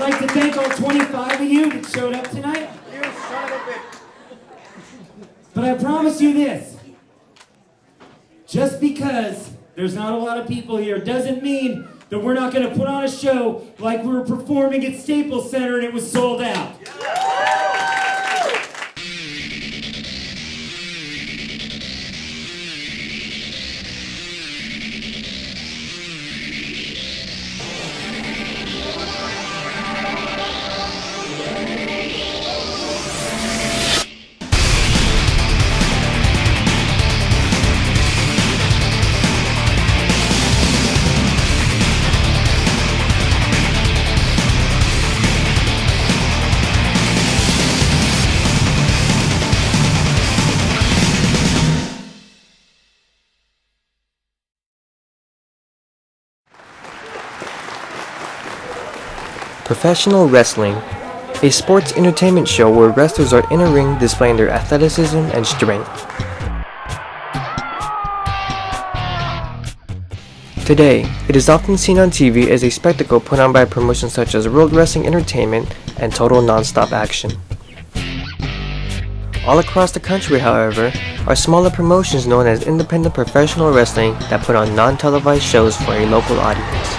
like to thank all 25 of you that showed up tonight. You son of a bitch. But I promise you this. Just because there's not a lot of people here doesn't mean that we're not going to put on a show like we were performing at Staples Center and it was sold out. Professional wrestling, a sports entertainment show where wrestlers are in a ring displaying their athleticism and strength. Today, it is often seen on TV as a spectacle put on by promotions such as World Wrestling Entertainment and Total Nonstop Action. All across the country, however, are smaller promotions known as independent professional wrestling that put on non-televised shows for a local audience.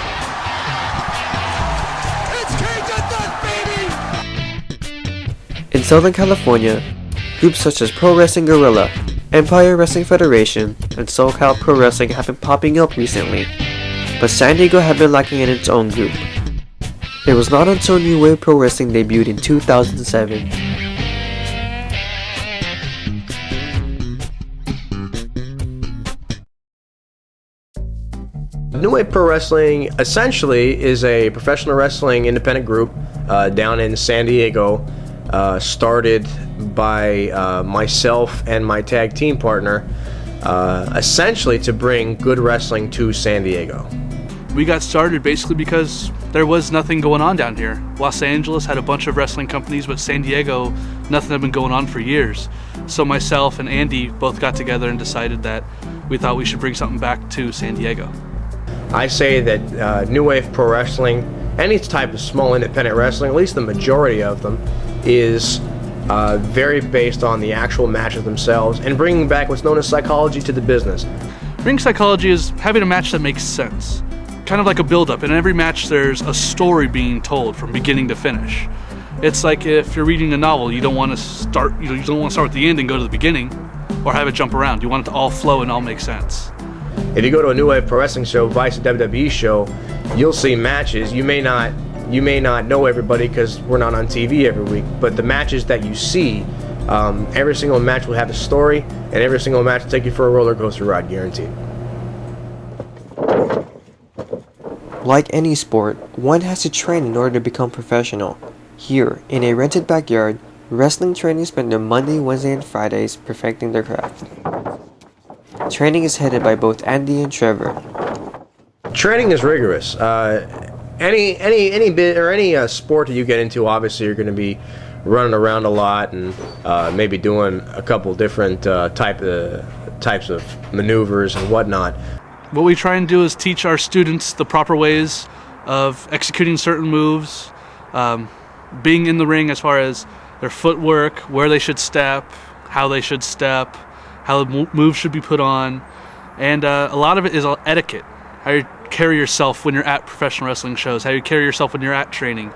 In Southern California, groups such as Pro Wrestling Guerrilla, Empire Wrestling Federation, and SoCal Pro Wrestling have been popping up recently, but San Diego had been lacking in its own group. It was not until NuWave Pro Wrestling debuted in 2007. NuWave Pro Wrestling essentially is a professional wrestling independent group down in San Diego. Started by myself and my tag team partner, essentially to bring good wrestling to San Diego. We got started basically because there was nothing going on down here. Los Angeles had a bunch of wrestling companies, but San Diego, nothing had been going on for years. So myself and Andy both got together and decided that we thought we should bring something back to San Diego. I say that NuWave Pro Wrestling, any type of small independent wrestling, at least the majority of them, is very based on the actual matches themselves and bringing back what's known as psychology to the business. Ring psychology is having a match that makes sense. Kind of like a build-up. In every match there's a story being told from beginning to finish. It's like if you're reading a novel, you don't want to start at the end and go to the beginning or have it jump around. You want it to all flow and all make sense. If you go to a NuWave Pro Wrestling show, vice a WWE show, you'll see matches. You may not know everybody because we're not on TV every week, but the matches that you see, every single match will have a story, and every single match will take you for a roller coaster ride, guaranteed. Like any sport, one has to train in order to become professional. Here, in a rented backyard, wrestling trainees spend their Monday, Wednesday, and Fridays perfecting their craft. Training is headed by both Andy and Trevor. Training is rigorous. Any bit or any sport that you get into, obviously you're going to be running around a lot and maybe doing a couple different types of maneuvers and whatnot. What we try and do is teach our students the proper ways of executing certain moves, being in the ring as far as their footwork, where they should step, how they should step, how the moves should be put on, and a lot of it is etiquette. How you carry yourself when you're at professional wrestling shows, how you carry yourself when you're at training.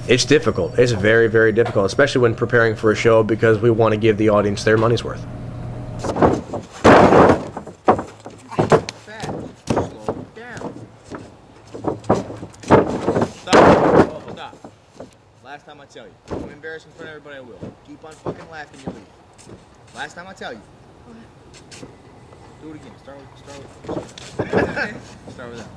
It's difficult. It's very, very difficult, especially when preparing for a show because we want to give the audience their money's worth. Last time I tell you. If I'm embarrassed in front of everybody, I will. Keep on fucking laughing, you leave. Last time I tell you. Do it again. Start with that.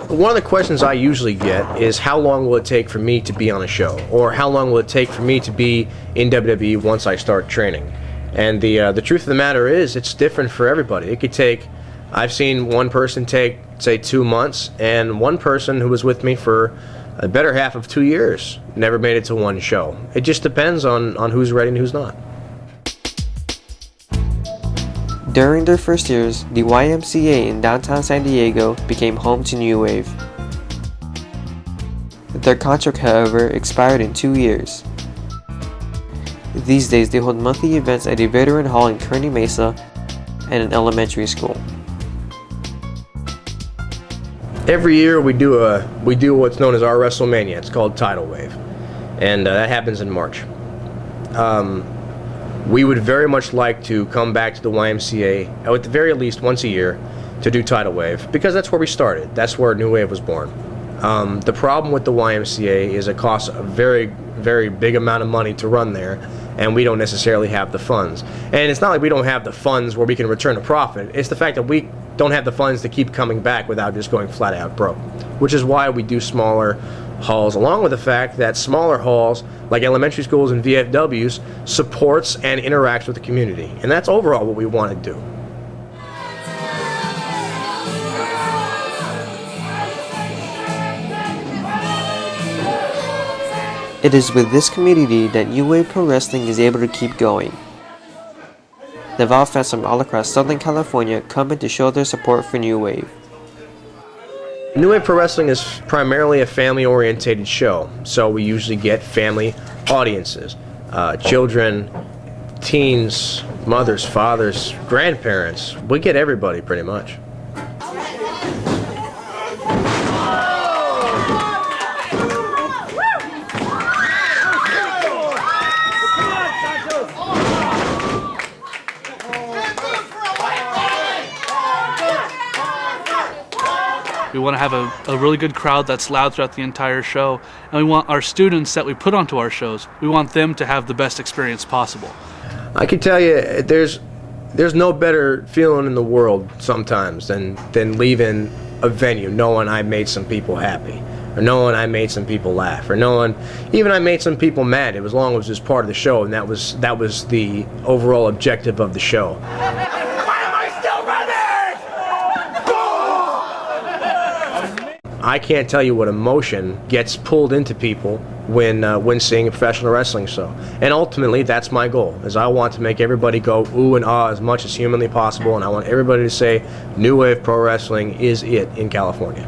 One of the questions I usually get is how long will it take for me to be on a show? Or how long will it take for me to be in WWE once I start training? And the truth of the matter is it's different for everybody. It could take, I've seen one person take, say, 2 months, and one person who was with me for a better half of 2 years never made it to one show. It just depends on who's ready and who's not. During their first years, the YMCA in downtown San Diego became home to NuWave. Their contract, however, expired in 2 years. These days, they hold monthly events at a veteran hall in Kearney Mesa and an elementary school. Every year we do what's known as our WrestleMania. It's called Tidal Wave, and that happens in March. We would very much like to come back to the YMCA at the very least once a year to do Tidal Wave, because that's where we started. That's where NuWave was born. The problem with the YMCA is it costs a very, very big amount of money to run there, and we don't necessarily have the funds. And it's not like we don't have the funds where we can return a profit. It's the fact that we don't have the funds to keep coming back without just going flat out broke, which is why we do smaller halls, along with the fact that smaller halls like elementary schools and VFWs supports and interacts with the community, and that's overall what we want to do. It is with this community that NuWave Pro Wrestling is able to keep going. Devout fans from all across Southern California come in to show their support for NuWave. NuWave Pro Wrestling is primarily a family-oriented show, so we usually get family audiences, children, teens, mothers, fathers, grandparents. We get everybody pretty much. We want to have a really good crowd that's loud throughout the entire show. And we want our students that we put onto our shows, we want them to have the best experience possible. I can tell you, there's no better feeling in the world sometimes than leaving a venue knowing I made some people happy, or knowing I made some people laugh, or knowing even I made some people mad. It was long as it was just part of the show, and that was the overall objective of the show. I can't tell you what emotion gets pulled into people when seeing a professional wrestling show. And ultimately, that's my goal, is I want to make everybody go ooh and ah as much as humanly possible, and I want everybody to say NuWave Pro Wrestling is it in California.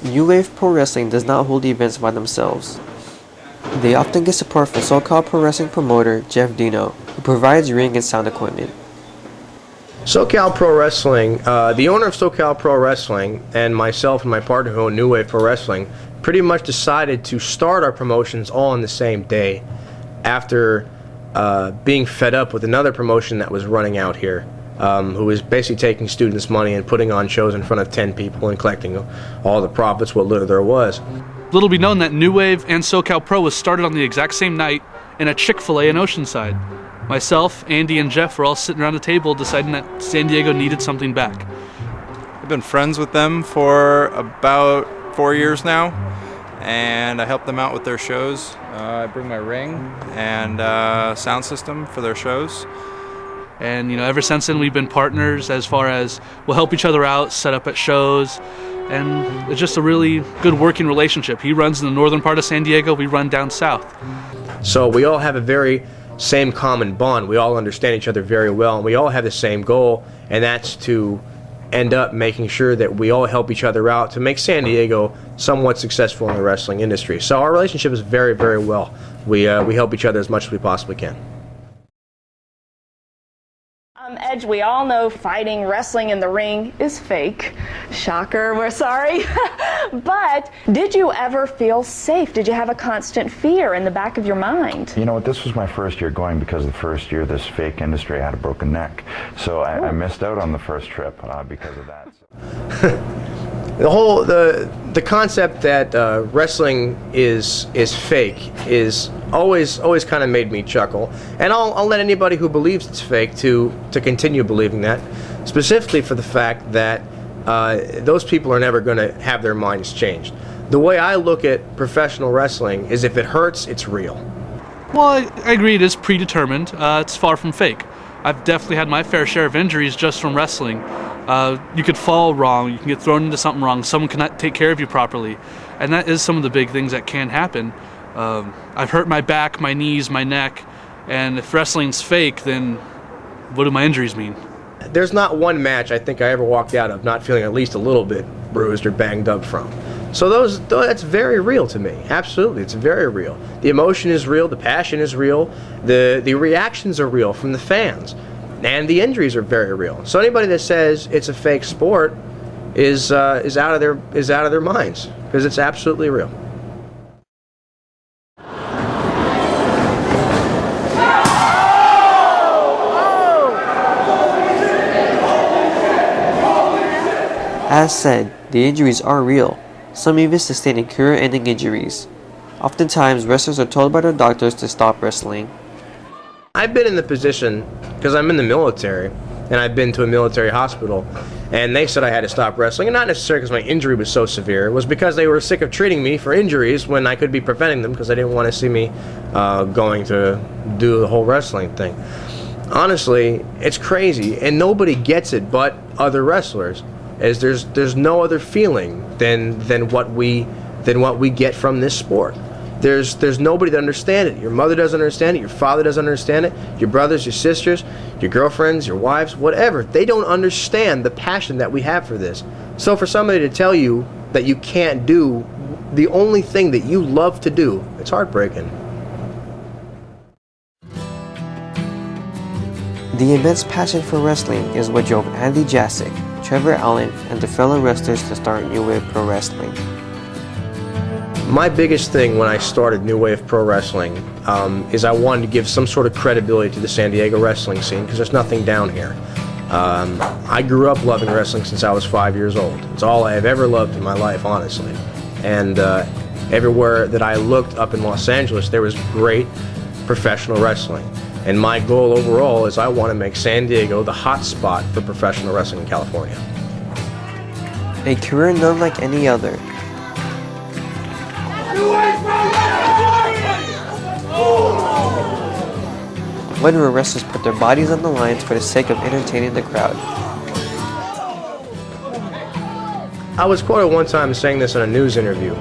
NuWave Pro Wrestling does not hold events by themselves. They often get support from SoCal Pro Wrestling promoter Jeff Dino, who provides ring and sound equipment. SoCal Pro Wrestling, the owner of SoCal Pro Wrestling, and myself and my partner who own NuWave Pro Wrestling pretty much decided to start our promotions all on the same day after being fed up with another promotion that was running out here, who was basically taking students' money and putting on shows in front of 10 people and collecting all the profits, what little there was. Little be known that NuWave and SoCal Pro was started on the exact same night in a Chick-fil-A in Oceanside. Myself, Andy, and Jeff were all sitting around the table deciding that San Diego needed something back. I've been friends with them for about 4 years now, and I help them out with their shows. I bring my ring and sound system for their shows. And ever since then we've been partners as far as we'll help each other out, set up at shows, and it's just a really good working relationship. He runs in the northern part of San Diego, we run down south. So we all have a very same common bond. We all understand each other very well, and we all have the same goal, and that's to end up making sure that we all help each other out to make San Diego somewhat successful in the wrestling industry. So our relationship is very, very well. We help each other as much as we possibly can. Edge, we all know fighting, wrestling in the ring is fake. Shocker, we're sorry. But did you ever feel safe? Did you have a constant fear in the back of your mind? You know what, this was my first year going because the first year this fake industry had a broken neck. So I missed out on the first trip because of that. The concept that wrestling is fake is always kind of made me chuckle, and I'll let anybody who believes it's fake to continue believing that, specifically for the fact that those people are never going to have their minds changed. The way I look at professional wrestling is if it hurts, it's real. Well, I agree it is predetermined. It's far from fake. I've definitely had my fair share of injuries just from wrestling. You could fall wrong, you can get thrown into something wrong, someone cannot take care of you properly, and that is some of the big things that can happen. I've hurt my back, my knees, my neck, and if wrestling's fake, then what do my injuries mean? There's not one match I think I ever walked out of not feeling at least a little bit bruised or banged up from. So that's very real to me. Absolutely, it's very real. The emotion is real, the passion is real, the reactions are real from the fans, and the injuries are very real. So anybody that says it's a fake sport is out of their minds, because it's absolutely real. As said, the injuries are real, some even sustaining career-ending injuries. Oftentimes, wrestlers are told by their doctors to stop wrestling. I've been in the position, because I'm in the military, and I've been to a military hospital, and they said I had to stop wrestling, and not necessarily because my injury was so severe. It was because they were sick of treating me for injuries when I could be preventing them, because they didn't want to see me going to do the whole wrestling thing. Honestly, it's crazy, and nobody gets it but other wrestlers. As there's no other feeling than what we get from this sport. There's nobody that understands it. Your mother doesn't understand it, your father doesn't understand it, your brothers, your sisters, your girlfriends, your wives, whatever. They don't understand the passion that we have for this. So for somebody to tell you that you can't do the only thing that you love to do, it's heartbreaking. The immense passion for wrestling is what drove Andy Jassick, Trevor Allen, and the fellow wrestlers to start NuWave Pro Wrestling. My biggest thing when I started NuWave Pro Wrestling is I wanted to give some sort of credibility to the San Diego wrestling scene, because there's nothing down here. I grew up loving wrestling since I was 5 years old. It's all I have ever loved in my life, honestly. And everywhere that I looked up in Los Angeles, there was great professional wrestling. And my goal overall is I want to make San Diego the hot spot for professional wrestling in California. A career none like any other. One where wrestlers put their bodies on the lines for the sake of entertaining the crowd. I was quoted one time saying this in a news interview,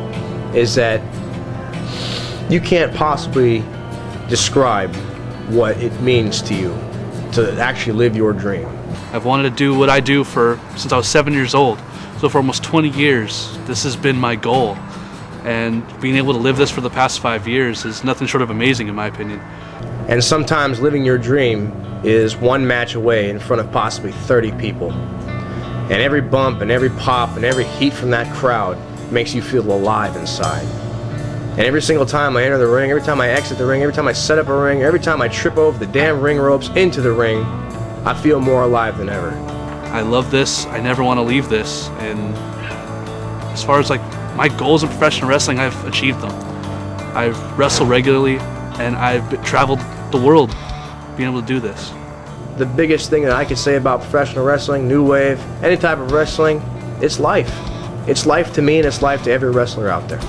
is that you can't possibly describe what it means to you to actually live your dream. I've wanted to do what I do since I was 7 years old. So for almost 20 years, this has been my goal. And being able to live this for the past 5 years is nothing short of amazing, in my opinion. And sometimes living your dream is one match away in front of possibly 30 people. And every bump and every pop and every heat from that crowd makes you feel alive inside. And every single time I enter the ring, every time I exit the ring, every time I set up a ring, every time I trip over the damn ring ropes into the ring, I feel more alive than ever. I love this. I never want to leave this. And as far as my goals in professional wrestling, I've achieved them. I've wrestled regularly, and I've traveled the world being able to do this. The biggest thing that I could say about professional wrestling, NuWave, any type of wrestling, it's life. It's life to me, and it's life to every wrestler out there.